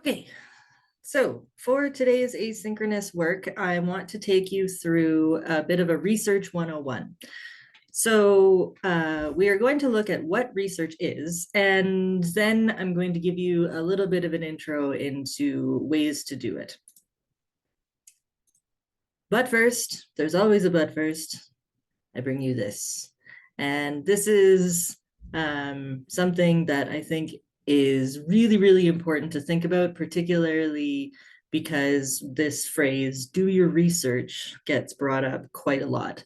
Okay, so for today's asynchronous work, I want to take you through a bit of a research 101. So we are going to look at what research is, and then I'm going to give you a little bit of an intro into ways to do it. But first, there's always a but first, I bring you this. And this is something that I think is really, really important to think about, particularly because this phrase, do your research, gets brought up quite a lot.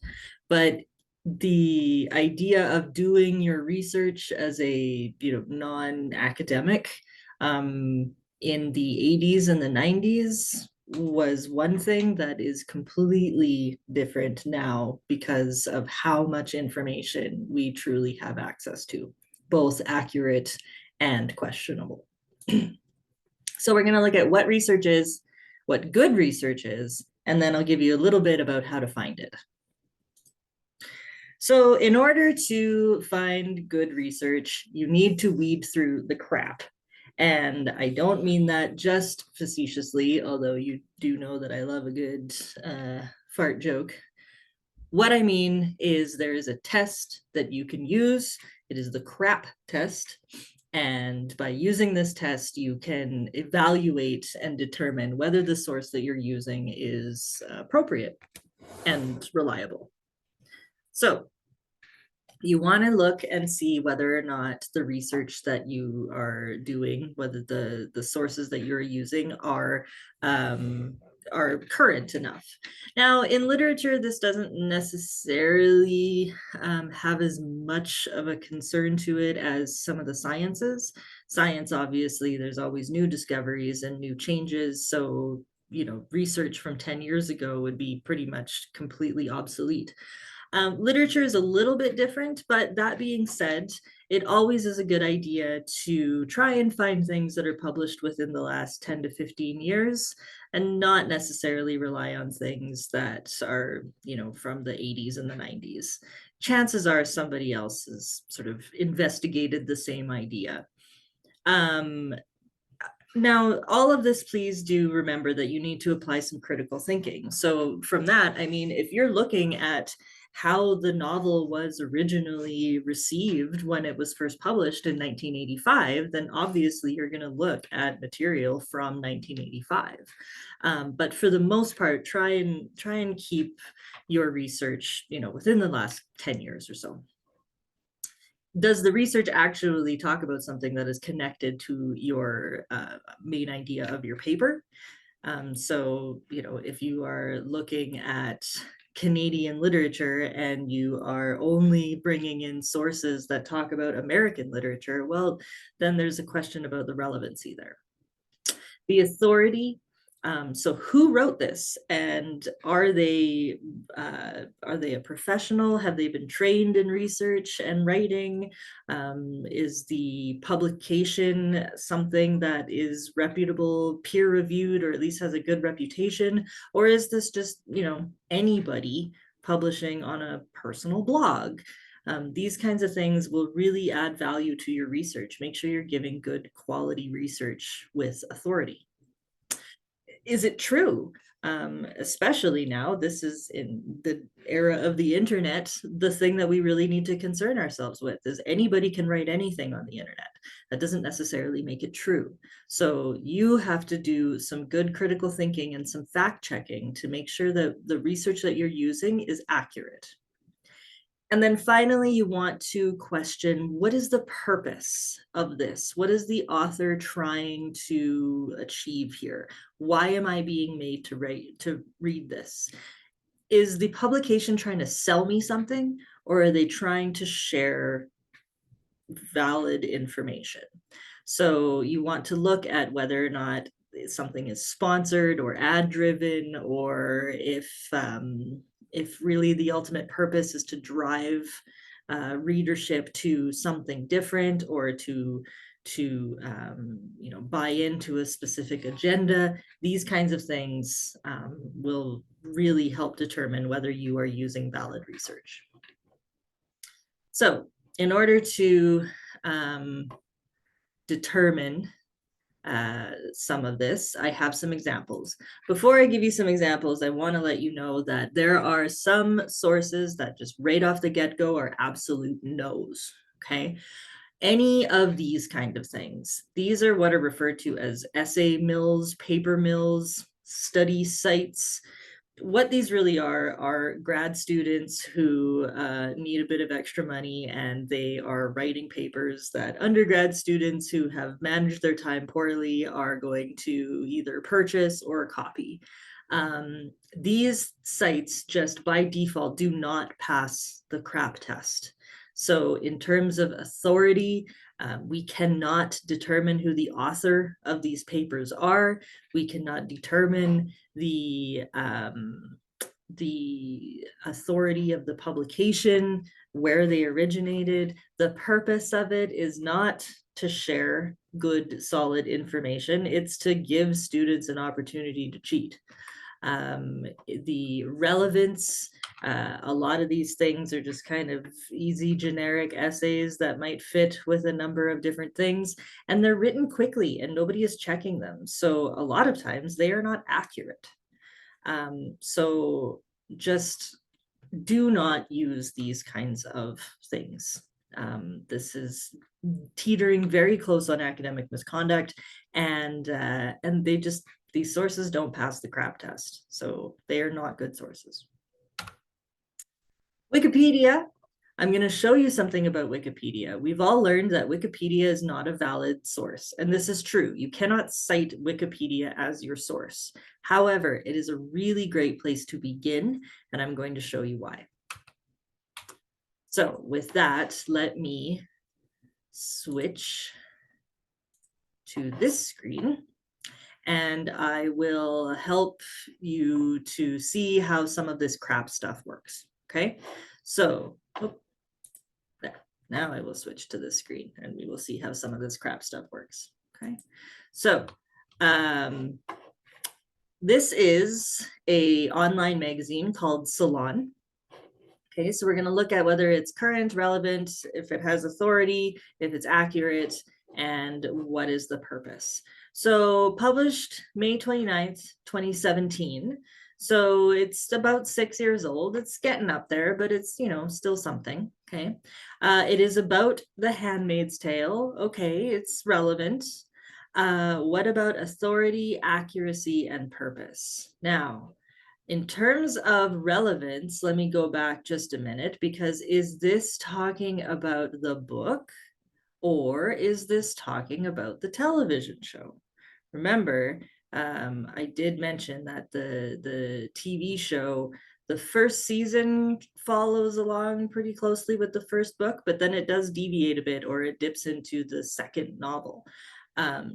But the idea of doing your research as a non-academic in the 80s and the 90s was one thing that is completely different now because of how much information we truly have access to, both accurate and questionable. So we're going to look at what research is, what good research is, and then I'll give you a little bit about how to find it. So in order to find good research, you need to weed through the crap. And I don't mean that just facetiously, although you do know that I love a good fart joke. What I mean is there is a test that you can use. It is the crap test. And by using this test, you can evaluate and determine whether the source that you're using is appropriate and reliable. So you want to look and see whether or not the research that you are doing, whether the sources that you're using are current enough. Now, in literature, this doesn't necessarily have as much of a concern to it as some of the sciences. Science, obviously, there's always new discoveries and new changes. So, research from 10 years ago would be pretty much completely obsolete. Literature is a little bit different, but that being said, it always is a good idea to try and find things that are published within the last 10 to 15 years and not necessarily rely on things that are, from the 80s and the 90s. Chances are somebody else has sort of investigated the same idea. Now, all of this, please do remember that you need to apply some critical thinking. So from that, I mean, if you're looking at how the novel was originally received when it was first published in 1985, then obviously you're going to look at material from 1985. But for the most part, try and keep your research, within the last 10 years or so. Does the research actually talk about something that is connected to your main idea of your paper? So, if you are looking at Canadian literature and you are only bringing in sources that talk about American literature, well, then there's a question about the relevancy there. The authority. So who wrote this, and are they a professional? Have they been trained in research and writing? Is the publication something that is reputable, peer-reviewed, or at least has a good reputation? Or is this just, anybody publishing on a personal blog? These kinds of things will really add value to your research. Make sure you're giving good quality research with authority. Is it true? Especially now, this is in the era of the internet, the thing that we really need to concern ourselves with is anybody can write anything on the internet. That doesn't necessarily make it true. So you have to do some good critical thinking and some fact checking to make sure that the research that you're using is accurate. And then finally, you want to question, what is the purpose of this? What is the author trying to achieve here? Why am I being made to read this? Is the publication trying to sell me something, or are they trying to share valid information? So you want to look at whether or not something is sponsored or ad driven, or if really the ultimate purpose is to drive readership to something different, or to buy into a specific agenda. These kinds of things will really help determine whether you are using valid research. So in order to determine some of this. I have some examples. Before I give you some examples, I want to let you know that there are some sources that just right off the get-go are absolute no's, okay? Any of these kind of things, these are what are referred to as essay mills, paper mills, study sites. What these really are grad students who need a bit of extra money, and they are writing papers that undergrad students who have managed their time poorly are going to either purchase or copy. These sites just by default do not pass the crap test. So in terms of authority, we cannot determine who the author of these papers are. We cannot determine the authority of the publication, where they originated. The purpose of it is not to share good, solid information. It's to give students an opportunity to cheat. The relevance, a lot of these things are just kind of easy generic essays that might fit with a number of different things, and they're written quickly and nobody is checking them. So a lot of times they are not accurate. So just do not use these kinds of things. This is teetering very close on academic misconduct, and these sources don't pass the crap test, so they are not good sources. Wikipedia. I'm going to show you something about Wikipedia. We've all learned that Wikipedia is not a valid source, and this is true. You cannot cite Wikipedia as your source. However, it is a really great place to begin, and I'm going to show you why. So with that, let me switch to this screen, and I will help you to see how some of this crap stuff works. Okay, so now I will switch to this screen and we will see how some of this crap stuff works. Okay, so this is a online magazine called Salon. Okay, so we're going to look at whether it's current, relevant, if it has authority, if it's accurate, and what is the purpose. So published May 29th, 2017. So it's about 6 years old. It's getting up there, but it's, you know, still something. Okay. It is about The Handmaid's Tale. Okay, it's relevant. What about authority, accuracy, and purpose? Now, in terms of relevance, let me go back just a minute, because is this talking about the book or is this talking about the television show? Remember, I did mention that the TV show, the first season follows along pretty closely with the first book, but then it does deviate a bit, or it dips into the second novel.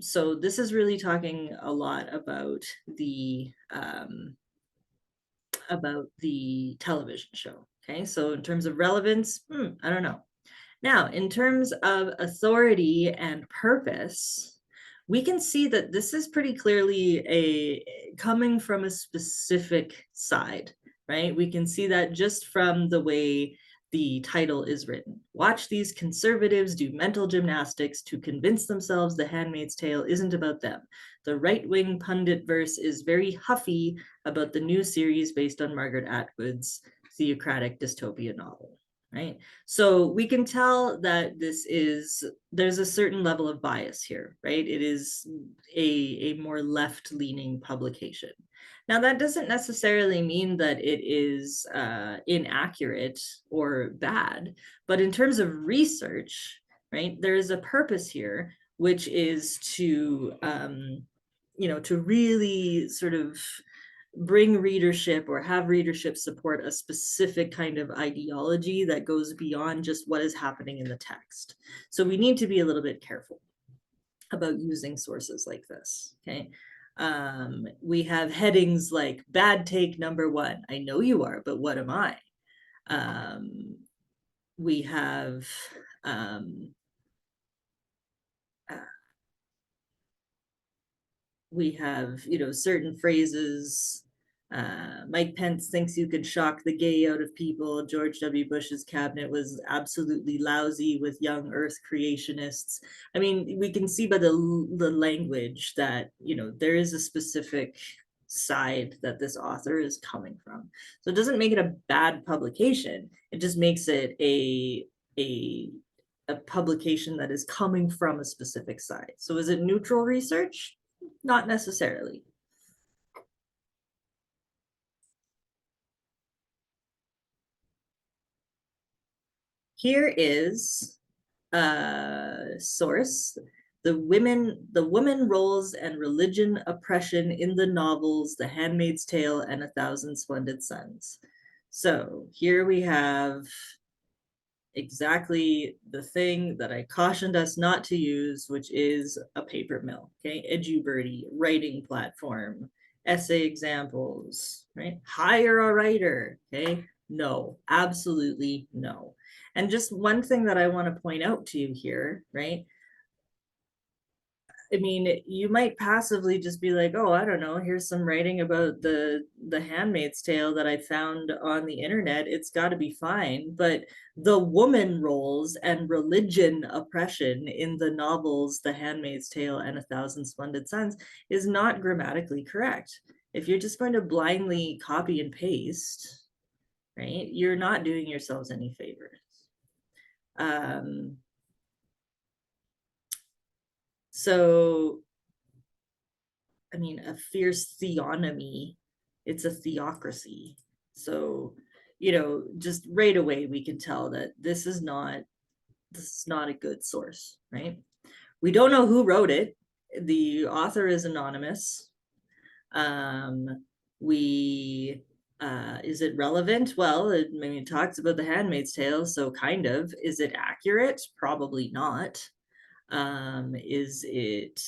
So this is really talking a lot about the television show. Okay, so in terms of relevance, I don't know. Now, in terms of authority and purpose, we can see that this is pretty clearly coming from a specific side, right? We can see that just from the way the title is written. Watch these conservatives do mental gymnastics to convince themselves The Handmaid's Tale isn't about them. The right-wing pundit verse is very huffy about the new series based on Margaret Atwood's theocratic dystopia novel, right? So we can tell that there's a certain level of bias here, right? It is a more left-leaning publication. Now, that doesn't necessarily mean that it is inaccurate or bad, but in terms of research, right, there is a purpose here, which is to, to really sort of bring readership or have readership support a specific kind of ideology that goes beyond just what is happening in the text. So we need to be a little bit careful about using sources like this, okay? We have headings like bad take number 1. I know you are, but what am I? We have certain phrases Mike Pence thinks you could shock the gay out of people. George W. Bush's cabinet was absolutely lousy with young Earth creationists. I mean, we can see by the language that, you know, there is a specific side that this author is coming from. So it doesn't make it a bad publication. It just makes it a a publication that is coming from a specific side. So is it neutral research? Not necessarily. Here is a source. The woman roles and religion oppression in the novels The Handmaid's Tale and A Thousand Splendid Suns. So here we have exactly the thing that I cautioned us not to use, which is a paper mill, okay? EduBirdie, writing platform, essay examples, right? Hire a writer, okay? No, absolutely no. And just one thing that I want to point out to you here, right? I mean, you might passively just be like, "Oh, I don't know, here's some writing about the Handmaid's Tale that I found on the internet. It's got to be fine." But the woman roles and religion oppression in the novels The Handmaid's Tale and A Thousand Splendid Suns is not grammatically correct. If you're just going to blindly copy and paste, right, you're not doing yourselves any favors. Um, so I mean, a fierce theonomy, it's a theocracy. So, you know, just right away we can tell that this is not a good source, right? We don't know who wrote it. The author is anonymous. Um, we is it relevant? Well, it talks about the Handmaid's Tale, so kind of. Is it accurate? Probably not. Is it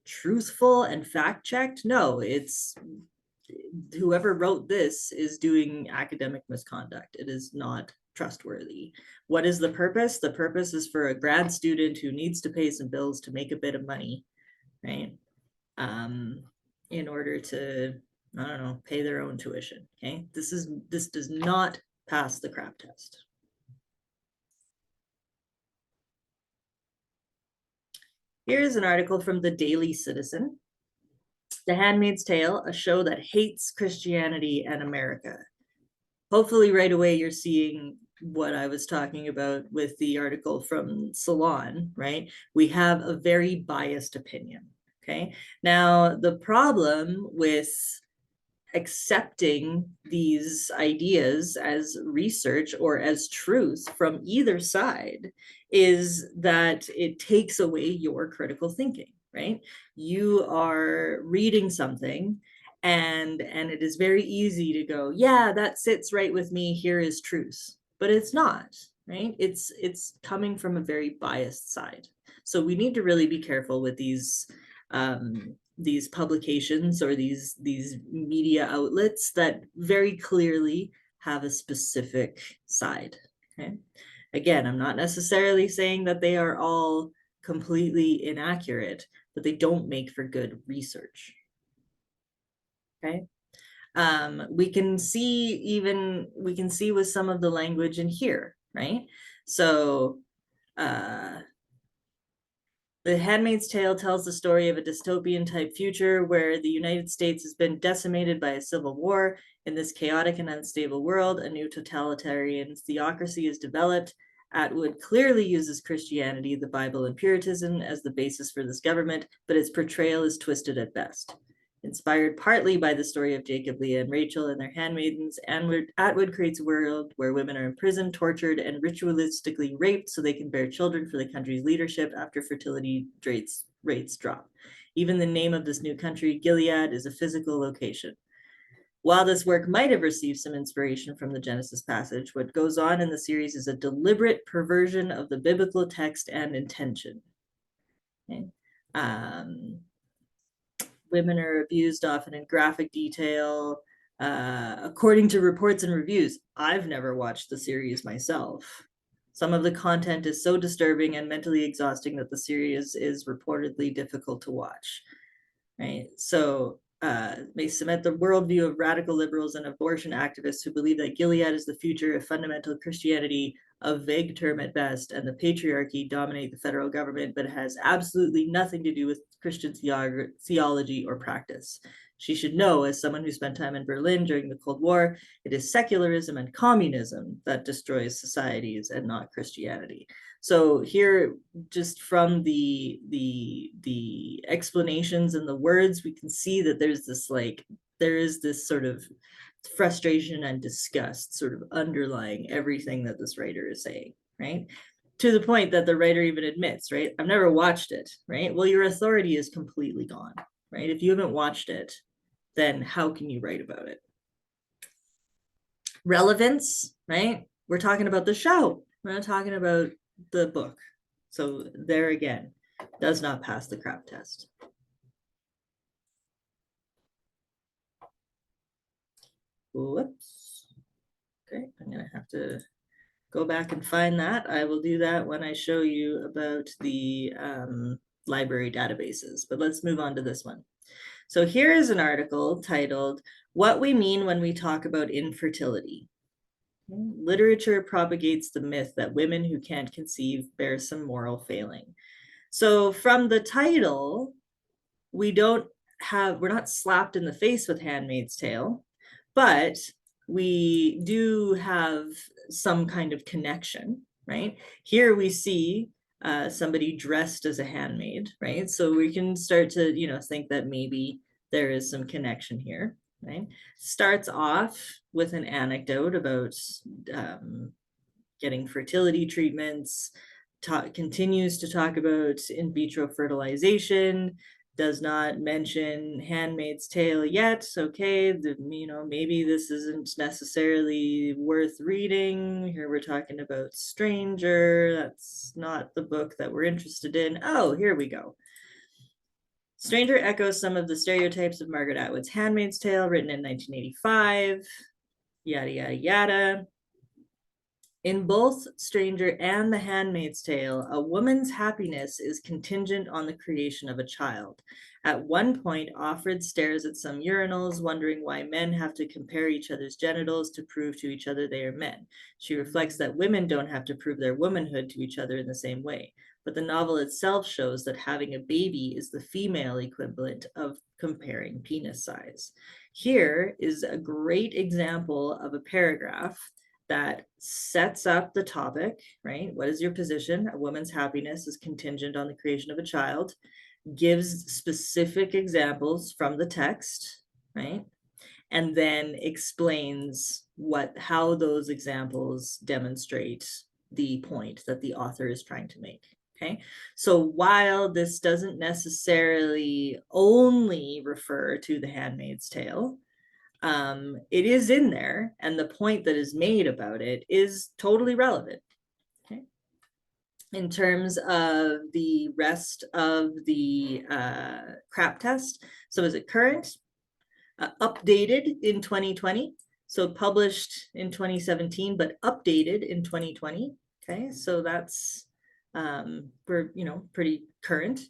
truthful and fact checked? No, it's whoever wrote this is doing academic misconduct. It is not trustworthy. What is the purpose? The purpose is for a grad student who needs to pay some bills to make a bit of money, right? Um, in order to, I don't know, pay their own tuition. Okay. This does not pass the crap test. Here's an article from the Daily Citizen. The Handmaid's Tale, a show that hates Christianity and America. Hopefully, right away, you're seeing what I was talking about with the article from Salon, right? We have a very biased opinion. Okay. Now, the problem with accepting these ideas as research or as truth from either side is that it takes away your critical thinking, right? You are reading something and it is very easy to go, yeah, that sits right with me, here is truth, but it's not, right? It's coming from a very biased side. So we need to really be careful with these publications or these media outlets that very clearly have a specific side. Okay. Again, I'm not necessarily saying that they are all completely inaccurate, but they don't make for good research. Okay. We can see with some of the language in here, right? So the Handmaid's Tale tells the story of a dystopian type future where the United States has been decimated by a civil war. In this chaotic and unstable world, a new totalitarian theocracy is developed. Atwood clearly uses Christianity, the Bible, and Puritanism as the basis for this government, but its portrayal is twisted at best. Inspired partly by the story of Jacob, Leah, and Rachel and their handmaidens, Atwood creates a world where women are imprisoned, tortured, and ritualistically raped so they can bear children for the country's leadership after fertility rates drop. Even the name of this new country, Gilead, is a physical location. While this work might have received some inspiration from the Genesis passage, what goes on in the series is a deliberate perversion of the biblical text and intention. Okay. Women are abused often in graphic detail. According to reports and reviews, I've never watched the series myself. Some of the content is so disturbing and mentally exhausting that the series is reportedly difficult to watch. Right. So may cement the worldview of radical liberals and abortion activists who believe that Gilead is the future of fundamental Christianity, a vague term at best, and the patriarchy dominate the federal government, but has absolutely nothing to do with Christian theology or practice. She should know, as someone who spent time in Berlin during the Cold War, it is secularism and communism that destroys societies and not Christianity. So here, just from the explanations and the words, we can see that there is this sort of frustration and disgust sort of underlying everything that this writer is saying, right? To the point that the writer even admits, right? I've never watched it, right? Well, your authority is completely gone, right? If you haven't watched it, then how can you write about it? Relevance, right? We're talking about the show. We're not talking about the book. So there again, does not pass the crap test. Whoops. Okay, I'm gonna have to go back and find that. I will do that when I show you about the library databases, but let's move on to this one. So here is an article titled, "What We Mean When We Talk About Infertility." Literature propagates the myth that women who can't conceive bear some moral failing. So from the title, we're not slapped in the face with Handmaid's Tale, but we do have some kind of connection, right? Here we see somebody dressed as a handmaid, right? So we can start to, think that maybe there is some connection here, right? Starts off with an anecdote about getting fertility treatments, continues to talk about in vitro fertilization, does not mention Handmaid's Tale yet. Okay, maybe this isn't necessarily worth reading. Here we're talking about Stranger. That's not the book that we're interested in. Oh, here we go. Stranger echoes some of the stereotypes of Margaret Atwood's Handmaid's Tale, written in 1985. Yada, yada, yada. In both Stranger and The Handmaid's Tale, a woman's happiness is contingent on the creation of a child. At one point, Offred stares at some urinals, wondering why men have to compare each other's genitals to prove to each other they are men. She reflects that women don't have to prove their womanhood to each other in the same way. But the novel itself shows that having a baby is the female equivalent of comparing penis size. Here is a great example of a paragraph that sets up the topic, right? What is your position? A woman's happiness is contingent on the creation of a child, gives specific examples from the text, right? And then explains how those examples demonstrate the point that the author is trying to make. Okay, so while this doesn't necessarily only refer to The Handmaid's Tale, it is in there, and the point that is made about it is totally relevant. Okay. In terms of the rest of the crap test, so is it current? Updated in 2020, so published in 2017, but updated in 2020. Okay, so that's pretty current.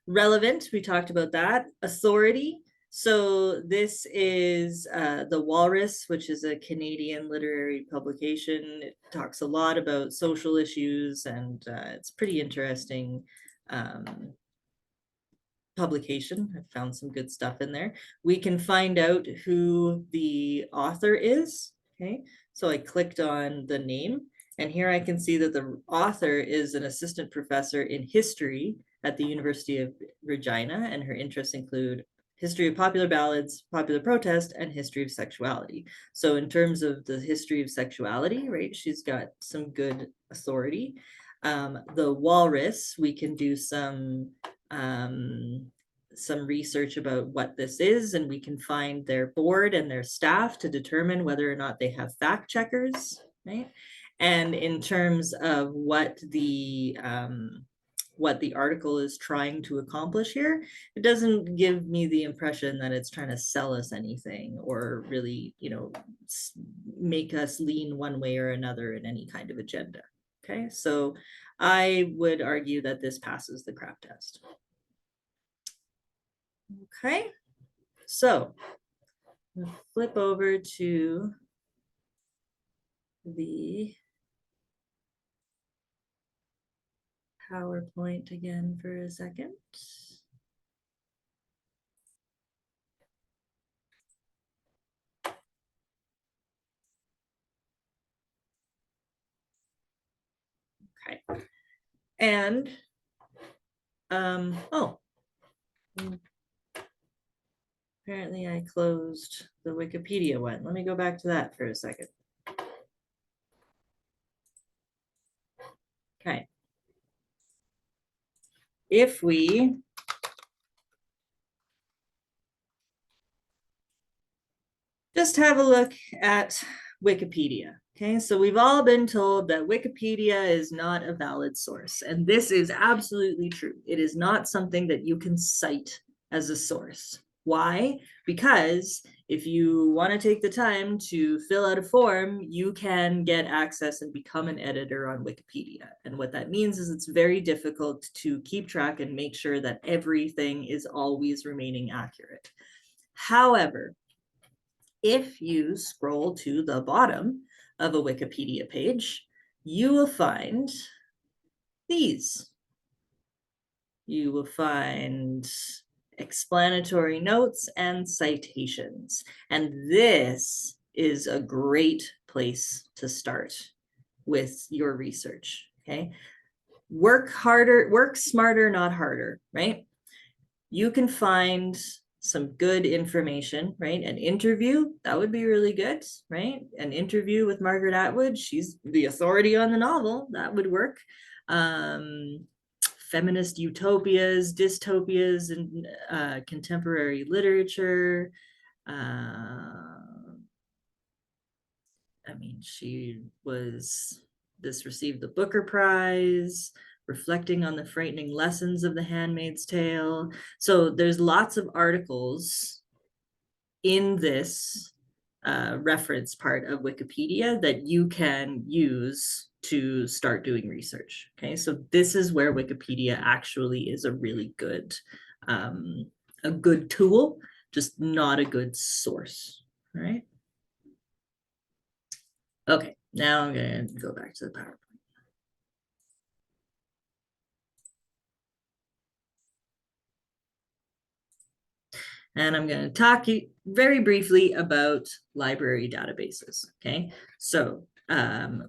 Relevant, we talked about that. Authority. So this is The Walrus, which is a Canadian literary publication. It talks a lot about social issues, and it's pretty interesting publication. I found some good stuff in there. We can find out who the author is. Okay, so I clicked on the name, and here I can see that the author is an assistant professor in history at the University of Regina, and her interests include history of popular ballads, popular protest, and history of sexuality. So in terms of the history of sexuality, right, she's got some good authority. The Walrus, we can do some research about what this is, and we can find their board and their staff to determine whether or not they have fact checkers, right? And in terms of what the article is trying to accomplish here, it doesn't give me the impression that it's trying to sell us anything or really, make us lean one way or another in any kind of agenda. Okay, so I would argue that this passes the crap test. Okay, So flip over to the PowerPoint again for a second. Okay. And, oh, apparently I closed the Wikipedia one. Let me go back to that for a second. Okay. If we just have a look at Wikipedia. Okay, so we've all been told that Wikipedia is not a valid source, and this is absolutely true. It is not something that you can cite as a source. Why? Because if you want to take the time to fill out a form, you can get access and become an editor on Wikipedia. And what that means is it's very difficult to keep track and make sure that everything is always remaining accurate. However, if you scroll to the bottom of a Wikipedia page, you will find these. You will find explanatory notes and citations. And this is a great place to start with your research, okay? Work harder, work smarter, not harder, right? You can find some good information, right? An interview, that would be really good, right? An interview with Margaret Atwood, she's the authority on the novel, that would work. Feminist utopias, dystopias, and contemporary literature. I mean, this received the Booker Prize, reflecting on the frightening lessons of The Handmaid's Tale. So there's lots of articles in this reference part of Wikipedia that you can use to start doing research. Okay, so this is where Wikipedia actually is a really good, a good tool, just not a good source. All right. Okay, now I'm gonna go back to the PowerPoint. And I'm going to talk very briefly about library databases. Okay, so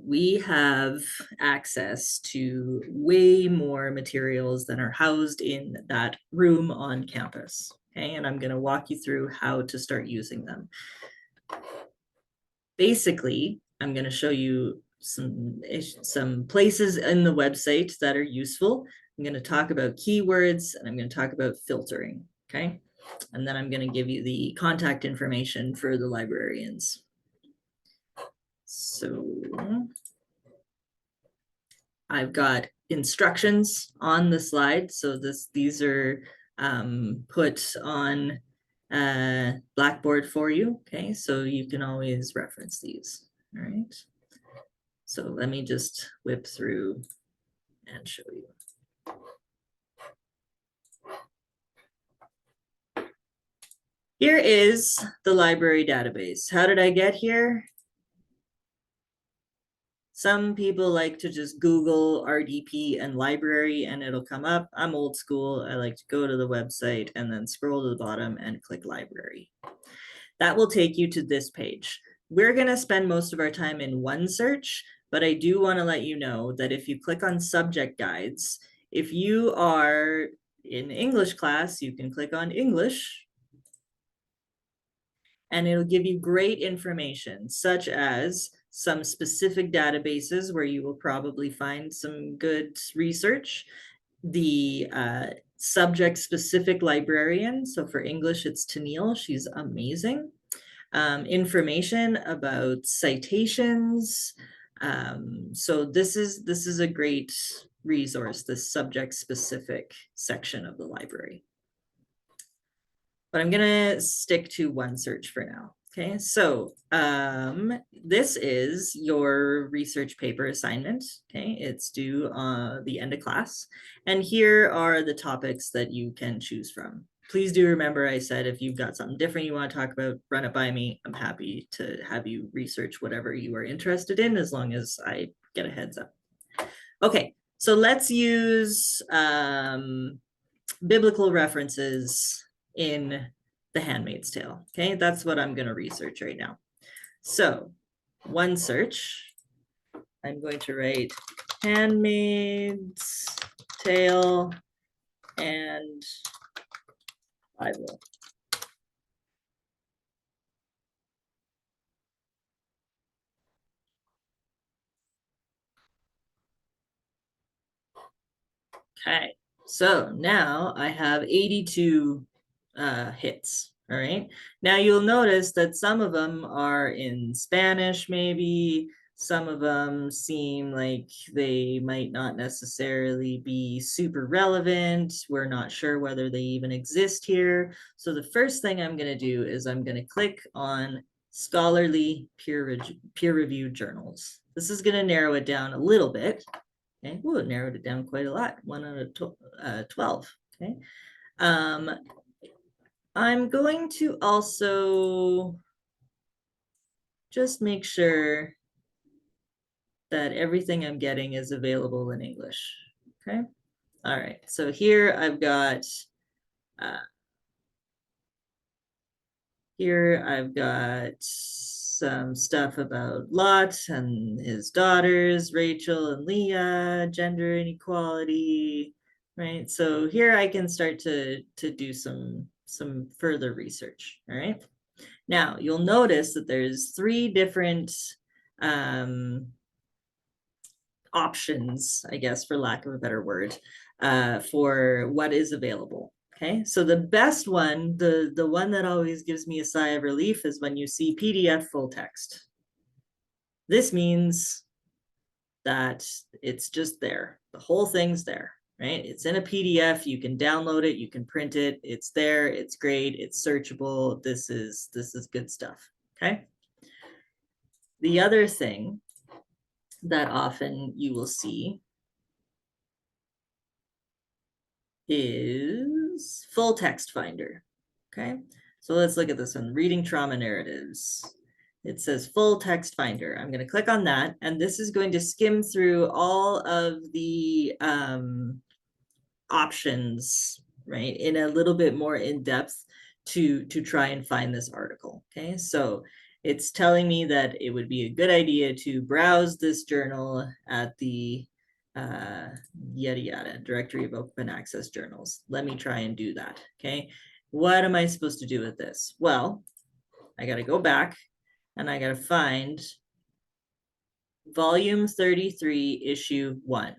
we have access to way more materials than are housed in that room on campus. Okay, and I'm going to walk you through how to start using them. Basically, I'm going to show you some places in the website that are useful. I'm going to talk about keywords, and I'm going to talk about filtering. Okay. And then I'm going to give you the contact information for the librarians. So I've got instructions on the slide. So these are put on Blackboard for you. Okay, so you can always reference these. All right. So let me just whip through and show you. Here is the library database. How did I get here? Some people like to just Google RDP and library and it'll come up. I'm old school. I like to go to the website and then scroll to the bottom and click library. That will take you to this page. We're going to spend most of our time in one search, but I do want to let you know that if you click on subject guides, if you are in English class, you can click on English and it'll give you great information, such as some specific databases where you will probably find some good research, the subject specific librarian. So for English, it's Tennille, she's amazing. Information about citations. So this is a great resource, this subject specific section of the library. But I'm gonna stick to one search for now. Okay, so this is your research paper assignment. Okay, it's due the end of class. And here are the topics that you can choose from. please do remember I said if you've got something different you want to talk about, run it by me. I'm happy to have you research whatever you are interested in as long as I get a heads up. Okay, so let's use biblical references in The Handmaid's Tale. Okay, that's what I'm going to research right now. So, one search, I'm going to write Handmaid's Tale and Bible. Okay, so now I have 82 hits. All right. Now you'll notice that some of them are in Spanish, maybe. Some of them seem like they might not necessarily be super relevant. We're not sure whether they even exist here. So the first thing I'm going to do is I'm going to click on scholarly peer-reviewed journals. This is going to narrow it down a little bit. Okay, ooh, it narrowed it down quite a lot, 1 out of 12. Okay, I'm going to also just make sure that everything I'm getting is available in English. Okay, all right, so here I've got some stuff about Lot and his daughters, Rachel and Leah, gender inequality, right? So here I can start to do some further research, all right? Now, you'll notice that there's 3 different options, I guess, for lack of a better word, for what is available. Okay, so the best one, the one that always gives me a sigh of relief is when you see PDF full text. This means that it's just there. The whole thing's there, right? It's in a PDF. You can download it. You can print it. It's there. It's great. It's searchable. This is good stuff. Okay. The other thing that often you will see is full text finder. Okay, so let's look at this one, reading trauma narratives. It says full text finder. I'm going to click on that, and this is going to skim through all of the options, right, in a little bit more in depth to try and find this article. Okay, so it's telling me that it would be a good idea to browse this journal at the yada yada directory of open access journals. Let me try and do that. Okay, what am I supposed to do with this? Well, I got to go back and I got to find volume 33 issue 1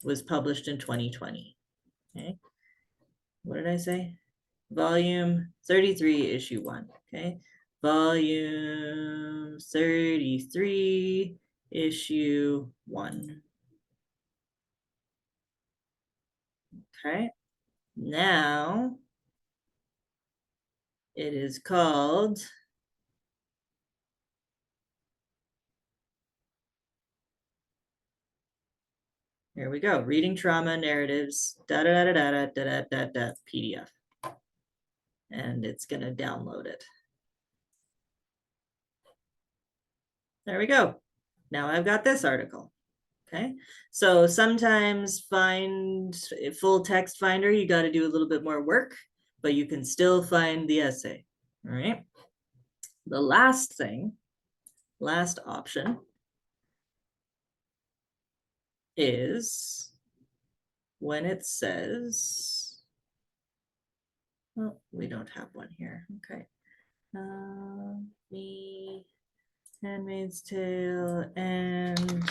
was published in 2020. Okay, what did I say? Volume 33 issue 1. Okay, volume 33 issue 1. Okay, now it is called here we go, reading trauma narratives PDF, and it's going to download it. There we go. Now I've got this article. Okay, so sometimes find a full text finder, you got to do a little bit more work, but you can still find the essay. All right, the last option is when it says, oh, we don't have one here. Okay, me, Handmaid's Tale, and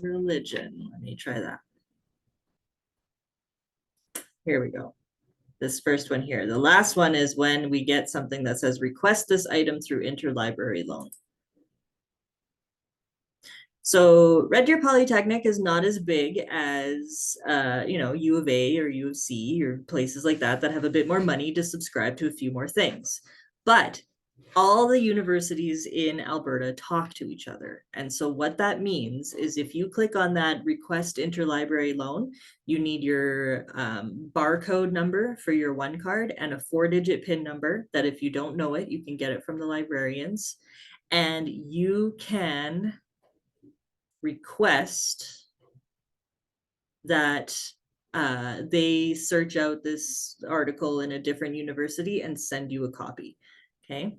religion. Let me try that. Here we go. This first one here. The last one is when we get something that says request this item through interlibrary loan. So Red Deer Polytechnic is not as big as U of A or U of C or places like that that have a bit more money to subscribe to a few more things. But all the universities in Alberta talk to each other. And so what that means is if you click on that request interlibrary loan, you need your barcode number for your one card and a 4-digit PIN number that if you don't know it, you can get it from the librarians. And you can request that they search out this article in a different university and send you a copy. Okay.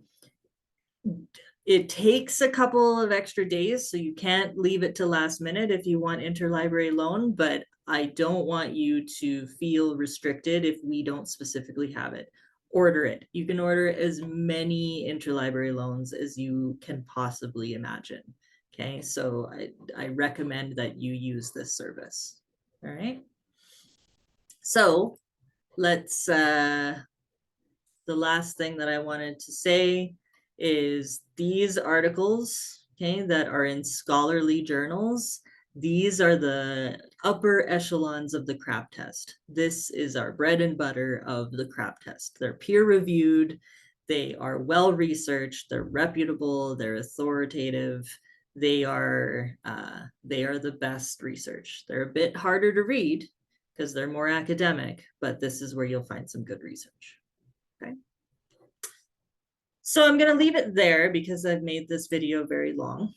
It takes a couple of extra days, so you can't leave it to last minute if you want interlibrary loan, but I don't want you to feel restricted if we don't specifically have it. Order it. You can order as many interlibrary loans as you can possibly imagine. Okay, so I recommend that you use this service. All right. So let's the last thing that I wanted to say is these articles, okay, that are in scholarly journals, these are the upper echelons of the CRAP test. This is our bread and butter of the CRAP test. They're peer reviewed, they are well researched, they're reputable, they're authoritative, they are the best research. They're a bit harder to read because they're more academic, but this is where you'll find some good research. Okay. So I'm going to leave it there because I've made this video very long.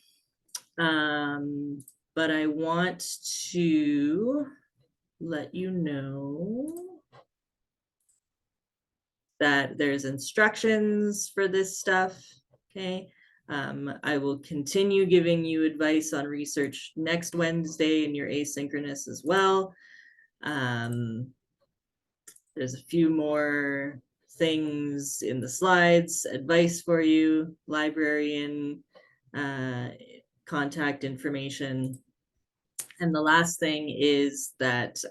But I want to let you know that there's instructions for this stuff. Okay. I will continue giving you advice on research next Wednesday in your asynchronous as well. There's a few more things in the slides, advice for you, librarian, contact information. And the last thing is that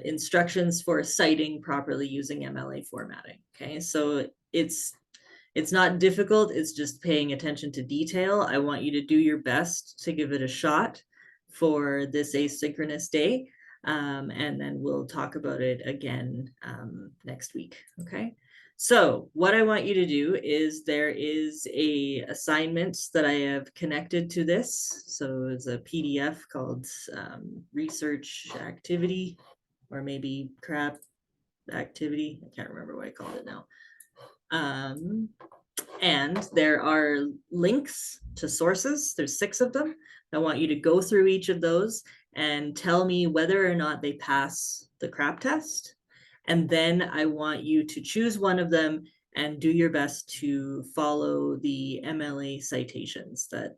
instructions for citing properly using MLA formatting. Okay, so it's not difficult, it's just paying attention to detail. I want you to do your best to give it a shot for this asynchronous day. And then we'll talk about it again next week. Okay. So what I want you to do is there is a assignment that I have connected to this. So it's a PDF called research activity, or maybe CRAP activity. I can't remember what I called it now. And there are links to sources. There's 6 of them. I want you to go through each of those and tell me whether or not they pass the CRAP test. And then I want you to choose one of them and do your best to follow the MLA citations that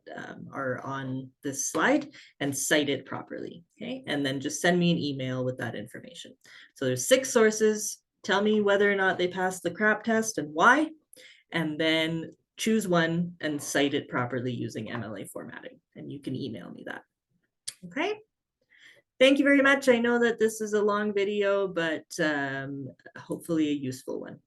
are on this slide and cite it properly. Okay, and then just send me an email with that information. So there's 6 sources. Tell me whether or not they pass the CRAP test and why, and then choose one and cite it properly using MLA formatting. And you can email me that. Okay. Thank you very much. I know that this is a long video, but hopefully a useful one.